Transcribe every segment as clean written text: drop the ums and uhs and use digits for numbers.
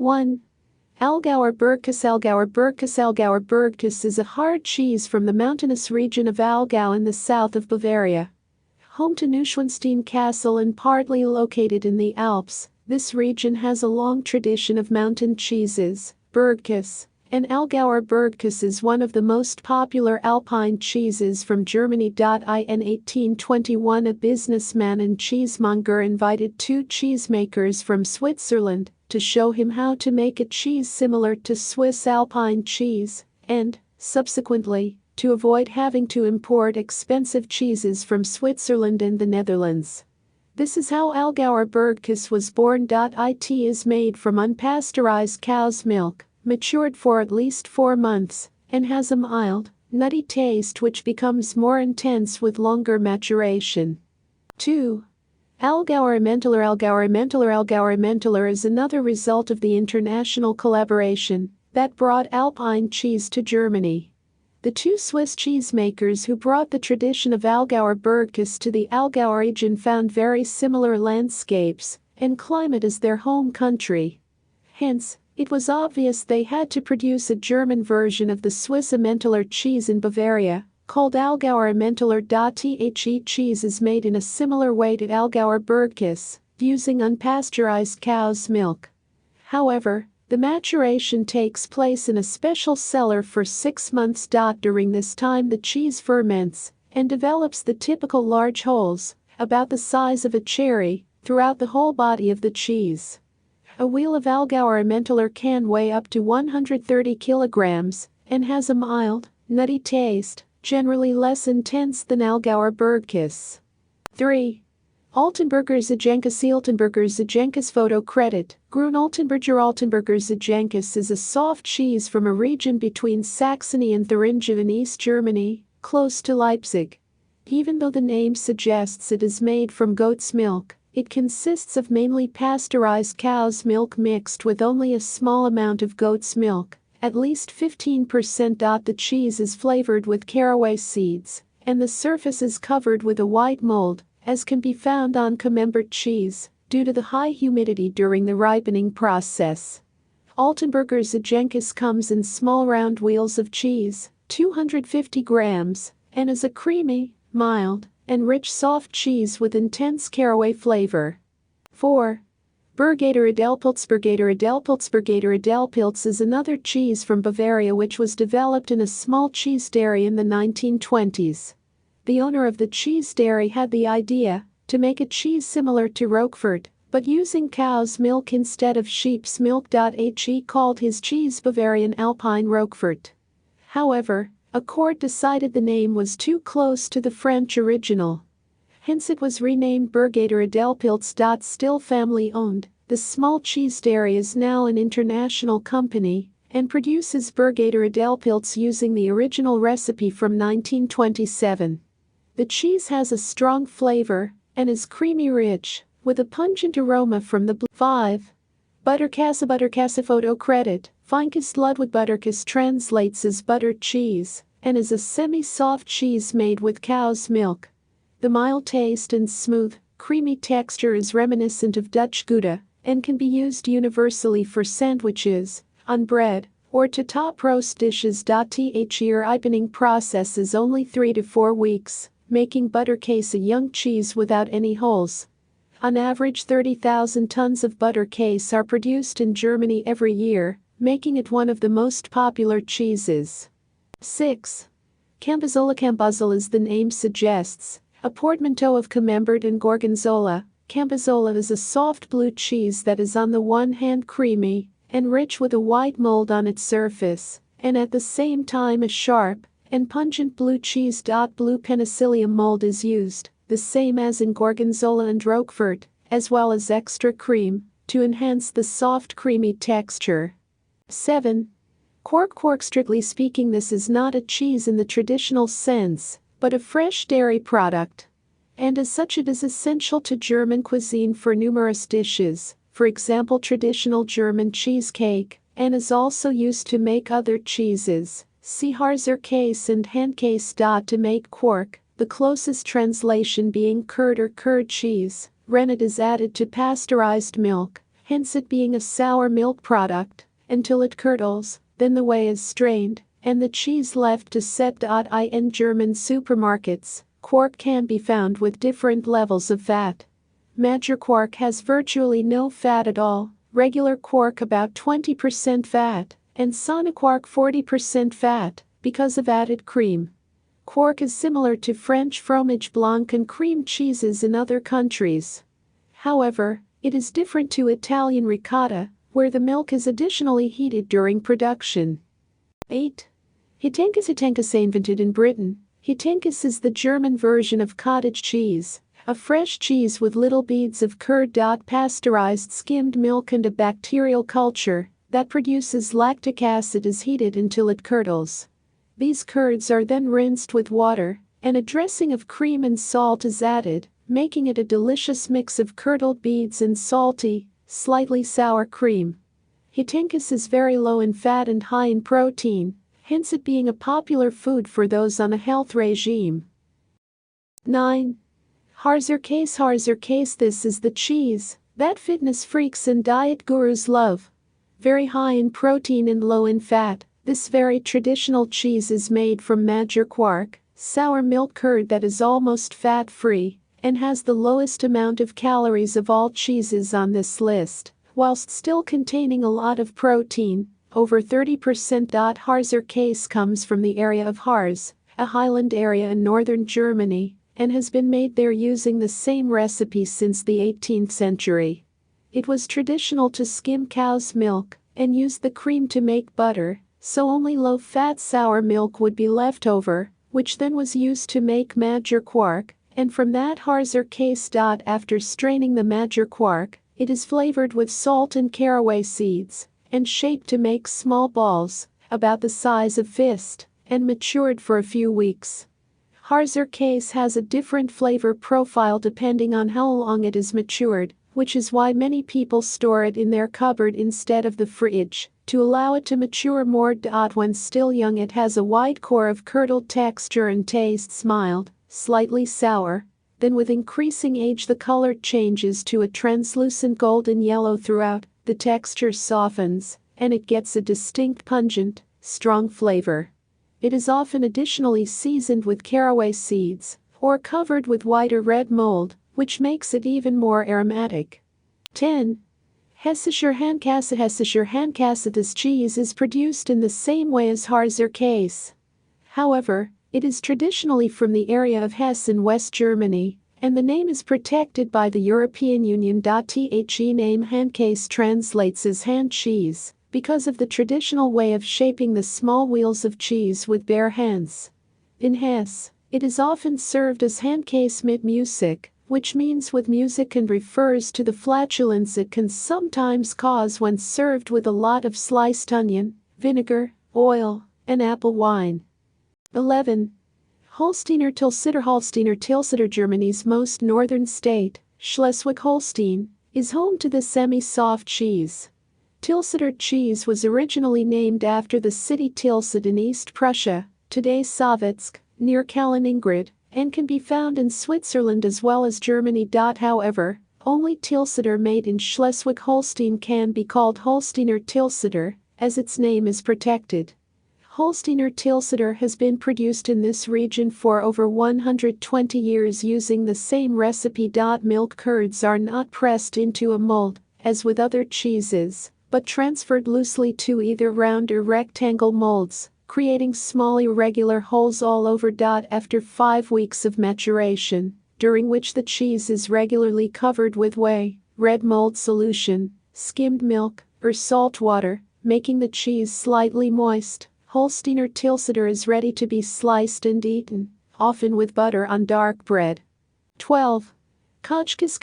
1. Allgäuer Bergkäse. Allgäuer Bergkäse. Allgäuer Bergkäse is a hard cheese from the mountainous region of Allgäu in the south of Bavaria. Home to Neuschwanstein Castle and partly located in the Alps, this region has a long tradition of mountain cheeses, Bergkäse, and Allgäuer Bergkäse is one of the most popular alpine cheeses from Germany. In 1821, a businessman and cheesemonger invited two cheesemakers from Switzerland to show him how to make a cheese similar to Swiss alpine cheese, and, subsequently, to avoid having to import expensive cheeses from Switzerland and the Netherlands. This is how Allgäuer Bergkäse was born. It is made from unpasteurized cow's milk, matured for at least 4 months, and has a mild, nutty taste which becomes more intense with longer maturation. 2. Allgäuer Emmentaler. Allgäuer Emmentaler. Allgäuer Emmentaler is another result of the international collaboration that brought alpine cheese to Germany. The two Swiss cheesemakers who brought the tradition of Allgäuer Bergkäse to the Allgäu region found very similar landscapes and climate as their home country. Hence, it was obvious they had to produce a German version of the Swiss Emmentaler cheese in Bavaria, called Allgäuer Emmentaler. The cheese is made in a similar way to Allgäuer Bergkäse, using unpasteurized cow's milk. However, the maturation takes place in a special cellar for 6 months. During this time the cheese ferments and develops the typical large holes, about the size of a cherry, throughout the whole body of the cheese. A wheel of Allgäuer Emmentaler can weigh up to 130 kilograms and has a mild, nutty taste, generally less intense than Allgäuer Bergkäse. 3. Altenburger Ziegenkäse. Altenburger Ziegenkäse. Photo credit Grün Altenburger. Altenburger Ziegenkäse is a soft cheese from a region between Saxony and Thuringia in East Germany, close to Leipzig. Even though the name suggests it is made from goat's milk, it consists of mainly pasteurized cow's milk mixed with only a small amount of goat's milk, at least 15%. The cheese is flavored with caraway seeds, and the surface is covered with a white mold, as can be found on Camembert cheese, due to the high humidity during the ripening process. Altenburger Ziegenkäse comes in small round wheels of cheese, 250 grams, and is a creamy, mild, and rich soft cheese with intense caraway flavor. 4. Bergader Edelpilz. Bergader Edelpilz. Bergader Edelpilz is another cheese from Bavaria which was developed in a small cheese dairy in the 1920s. The owner of the cheese dairy had the idea to make a cheese similar to Roquefort, but using cow's milk instead of sheep's milk. He called his cheese Bavarian Alpine Roquefort. However, a court decided the name was too close to the French original. Hence it was renamed Bergader Edelpilz. Still family owned, the small cheese dairy is now an international company and produces Bergader Edelpilz using the original recipe from 1927. The cheese has a strong flavor and is creamy rich, with a pungent aroma from the 5. Butterkäse. Butterkäse. Photo credit Feinkäse. Ludwig Butterkäse translates as buttered cheese and is a semi-soft cheese made with cow's milk. The mild taste and smooth, creamy texture is reminiscent of Dutch Gouda and can be used universally for sandwiches, on bread, or to top roast dishes. The ripening process is only 3 to 4 weeks, making butterkäse a young cheese without any holes. On average 30,000 tons of butterkäse are produced in Germany every year, making it one of the most popular cheeses. 6. Cambozola. Cambozola, as the name suggests, a portmanteau of Camembert and Gorgonzola. Cambozola is a soft blue cheese that is on the one hand creamy and rich with a white mold on its surface, and at the same time a sharp and pungent blue cheese. Blue penicillium mold is used, the same as in Gorgonzola and Roquefort, as well as extra cream, to enhance the soft creamy texture. 7. Quark. Quark. Strictly speaking, this is not a cheese in the traditional sense, but a fresh dairy product. And as such it is essential to German cuisine for numerous dishes, for example traditional German cheesecake, and is also used to make other cheeses, see Harzer Käse and Handkäse. To make Quark, the closest translation being curd or curd cheese, rennet is added to pasteurized milk, hence it being a sour milk product, until it curdles, then the whey is strained, and the cheese left to set. In German supermarkets, quark can be found with different levels of fat. Magyar quark has virtually no fat at all, regular quark about 20% fat, and Sonna quark 40% fat, because of added cream. Quark is similar to French fromage blanc and cream cheeses in other countries. However, it is different to Italian ricotta, where the milk is additionally heated during production. 8. Hittenkes invented in Britain. Hittenkes is the German version of cottage cheese, a fresh cheese with little beads of curd. Pasteurized skimmed milk and a bacterial culture that produces lactic acid is heated until it curdles. These curds are then rinsed with water, and a dressing of cream and salt is added, making it a delicious mix of curdled beads and salty, slightly sour cream. Hittenkes is very low in fat and high in protein, hence it being a popular food for those on a health regime. 9. Harzer-Käse. This is the cheese that fitness freaks and diet gurus love. Very high in protein and low in fat, this very traditional cheese is made from Magyar quark, sour milk curd that is almost fat-free, and has the lowest amount of calories of all cheeses on this list, whilst still containing a lot of protein, over 30%. Harzer-Käse comes from the area of Harz, a highland area in northern Germany, and has been made there using the same recipe since the 18th century. It was traditional to skim cow's milk and use the cream to make butter, so only low-fat sour milk would be left over, which then was used to make Magyar quark, and from that Harzer-Käse. After straining the Magyar quark, it is flavored with salt and caraway seeds, and shaped to make small balls, about the size of fist, and matured for a few weeks. Harzer-Käse has a different flavor profile depending on how long it is matured, which is why many people store it in their cupboard instead of the fridge, to allow it to mature more. When still young it has a white core of curdled texture and tastes mild, slightly sour, then with increasing age the color changes to a translucent golden yellow throughout, the texture softens, and it gets a distinct pungent, strong flavor. It is often additionally seasoned with caraway seeds, or covered with white or red mold, which makes it even more aromatic. 10. Hessischer Handkäse. This cheese is produced in the same way as Harzer-Käse. However, it is traditionally from the area of Hesse in West Germany, and the name is protected by the European Union. The name Handkäse translates as hand cheese, because of the traditional way of shaping the small wheels of cheese with bare hands. In Hesse, it is often served as Handkäse mit Musik, which means with music and refers to the flatulence it can sometimes cause when served with a lot of sliced onion, vinegar, oil, and apple wine. 11. Holsteiner Tilsiter. Germany's most northern state, Schleswig-Holstein, is home to the semi-soft cheese. Tilsiter cheese was originally named after the city Tilsit in East Prussia, today Sovetsk, near Kaliningrad, and can be found in Switzerland as well as Germany. However, only Tilsiter made in Schleswig-Holstein can be called Holsteiner Tilsiter, as its name is protected. Holsteiner Tilsiter has been produced in this region for over 120 years using the same recipe. Milk curds are not pressed into a mold, as with other cheeses, but transferred loosely to either round or rectangle molds, creating small irregular holes all over. After 5 weeks of maturation, during which the cheese is regularly covered with whey, red mold solution, skimmed milk, or salt water, making the cheese slightly moist, Holsteiner Tilsiter is ready to be sliced and eaten, often with butter on dark bread. 12. Kochkis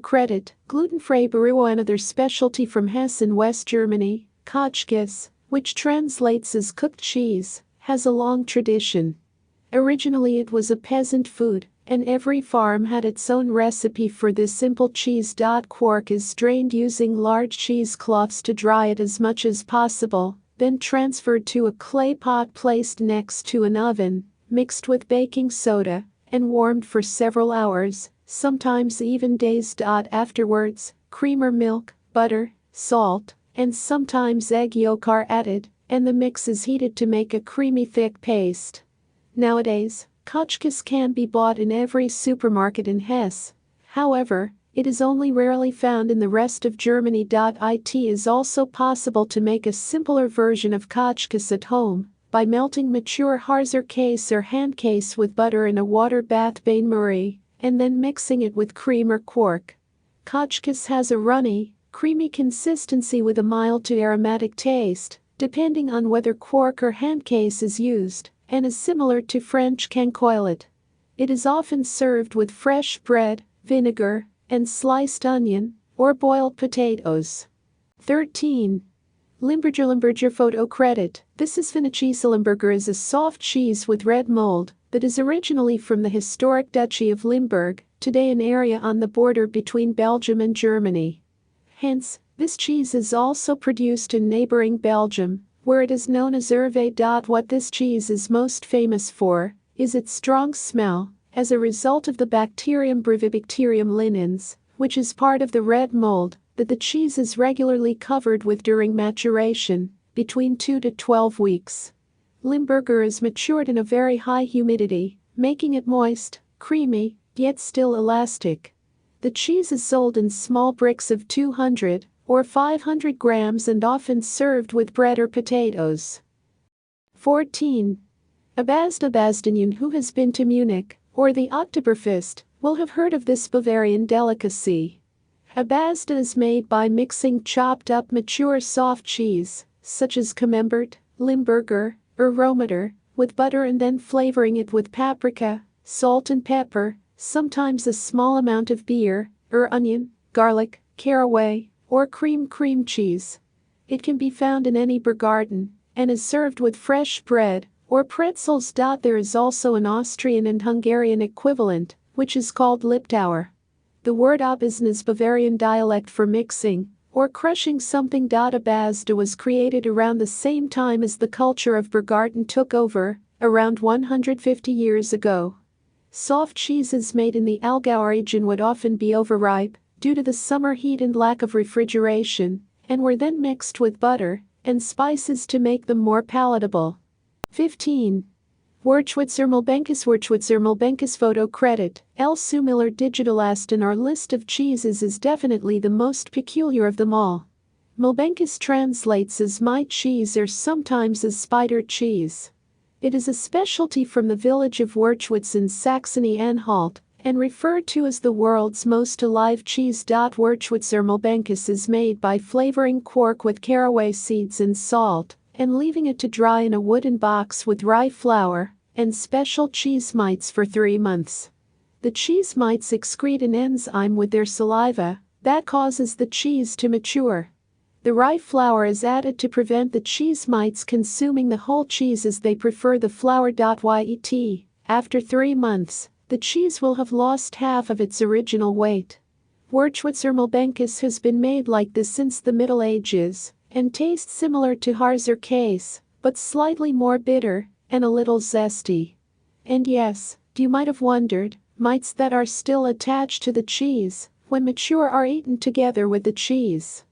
credit, gluten-free Baruo. Another specialty from Hesse in West Germany, Kochkis, which translates as cooked cheese, has a long tradition. Originally it was a peasant food, and every farm had its own recipe for this simple cheese. Quark is strained using large cheesecloths to dry it as much as possible, then transferred to a clay pot placed next to an oven, mixed with baking soda, and warmed for several hours, sometimes even days. Afterwards, cream or milk, butter, salt, and sometimes egg yolk are added, and the mix is heated to make a creamy thick paste. Nowadays, Kochkis can be bought in every supermarket in Hesse. However, it is only rarely found in the rest of Germany. It is also possible to make a simpler version of Kochkis at home by melting mature Harzer case or hand case with butter in a water bath bain-marie and then mixing it with cream or quark. Kochkis has a runny, creamy consistency with a mild to aromatic taste, depending on whether quark or hand case is used, and is similar to French cancoillet. It is often served with fresh bread, vinegar, and sliced onion, or boiled potatoes. 13. Limburger photo credit. This is Vinicius. Limburger is a soft cheese with red mold that is originally from the historic Duchy of Limburg, today an area on the border between Belgium and Germany. Hence, this cheese is also produced in neighboring Belgium, where it is known as Hervé. What this cheese is most famous for is its strong smell, as a result of the bacterium Brevibacterium linens, which is part of the red mold that the cheese is regularly covered with during maturation, between 2 to 12 weeks. Limburger is matured in a very high humidity, making it moist, creamy, yet still elastic. The cheese is sold in small bricks of 200 or 500 grams and often served with bread or potatoes. 14. Abazda. Who has been to Munich or the Oktoberfest will have heard of this Bavarian delicacy. Abazda is made by mixing chopped up mature soft cheese, such as Camembert, Limburger, or Romater, with butter and then flavoring it with paprika, salt and pepper, sometimes a small amount of beer, or onion, garlic, caraway, or cream cheese. It can be found in any Biergarten and is served with fresh bread or pretzels. There is also an Austrian and Hungarian equivalent, which is called Liptauer. The word Abizn is Bavarian dialect for mixing or crushing something. Abazda was created around the same time as the culture of Biergarten took over, around 150 years ago. Soft cheeses made in the Allgäu region would often be overripe due to the summer heat and lack of refrigeration, and were then mixed with butter and spices to make them more palatable. 15. Wurchwitzer Malbenkis photo credit. L. Sumiller Digitalast. In our list of cheeses is definitely the most peculiar of them all. Malbenkis translates as my cheese or sometimes as spider cheese. It is a specialty from the village of Wurchwitz in Saxony-Anhalt and referred to as the world's most alive cheese. Wurchwitzer Malbenkis is made by flavoring quark with caraway seeds and salt and leaving it to dry in a wooden box with rye flour and special cheese mites for 3 months. The cheese mites excrete an enzyme with their saliva that causes the cheese to mature. The rye flour is added to prevent the cheese mites consuming the whole cheese as they prefer the flour. Yet, after 3 months, the cheese will have lost half of its original weight. Wurchwitzer Malbenkis has been made like this since the Middle Ages and tastes similar to Harzer case, but slightly more bitter and a little zesty. And yes, you might have wondered, mites that are still attached to the cheese when mature are eaten together with the cheese.